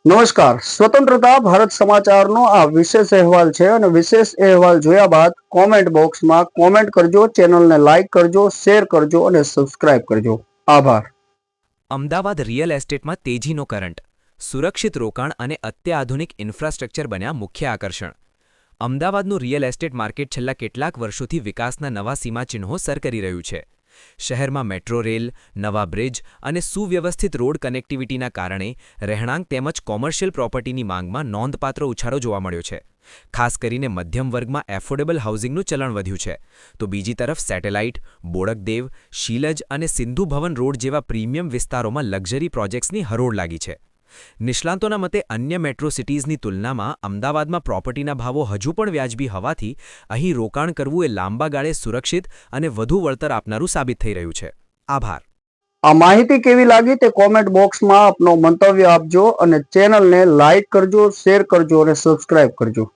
નમસ્કાર. સ્વતંત્રતા ભારત સમાચારનો આ વિશેષ અહેવાલ છે અને વિશેષ અહેવાલ જોયા બાદ કોમેન્ટ બોક્સમાં કોમેન્ટ કરજો, ચેનલને લાઈક કરજો, શેર કરજો અને સબસ્ક્રાઇબ કરજો. આભાર. અમદાવાદ રિયલ એસ્ટેટમાં તેજીનો કરંટ. સુરક્ષિત રોકાણ અને અત્યાધુનિક ઇન્ફ્રાસ્ટ્રક્ચર બન્યા મુખ્ય આકર્ષણ. અમદાવાદનું રિયલ એસ્ટેટ માર્કેટ છેલ્લા કેટલાક વર્ષોથી વિકાસના નવા સીમાચિહ્નો સર કરી રહ્યું છે. શહેરમાં મેટ્રો રેલ, નવા બ્રિજ અને સુવ્યવસ્થિત રોડ કનેક્ટિવિટીના કારણે રહેણાંક તેમજ કોમર્શિયલ પ્રોપર્ટીની માંગમાં નોંધપાત્ર ઉછાળો જોવા મળ્યો છે. ખાસ કરીને મધ્યમ વર્ગમાં એફોર્ડેબલ હાઉસિંગનું ચલણ વધ્યું છે, તો બીજી તરફ સેટેલાઇટ, બોડકદેવ, શીલજ અને સિંધુ ભવન રોડ જેવા પ્રીમિયમ વિસ્તારોમાં લક્ઝરી પ્રોજેક્ટ્સની હરોળ લાગી છે. નિષ્ણાંતોના મતે અન્ય મેટ્રો સિટીઝની તુલનામાં અમદાવાદમાં પ્રોપર્ટીના ભાવો હજુ પણ વ્યાજબી હોવાથી અહીં રોકાણ કરવું એ લાંબા ગાળે સુરક્ષિત અને વધુ વળતર આપનારું સાબિત થઈ રહ્યું છે. આભાર. આ માહિતી કેવી લાગી તે કોમેન્ટ બોક્સમાં આપનો મંતવ્ય આપજો અને ચેનલને લાઈક કરજો, શેર કરજો અને સબસ્ક્રાઇબ કરજો.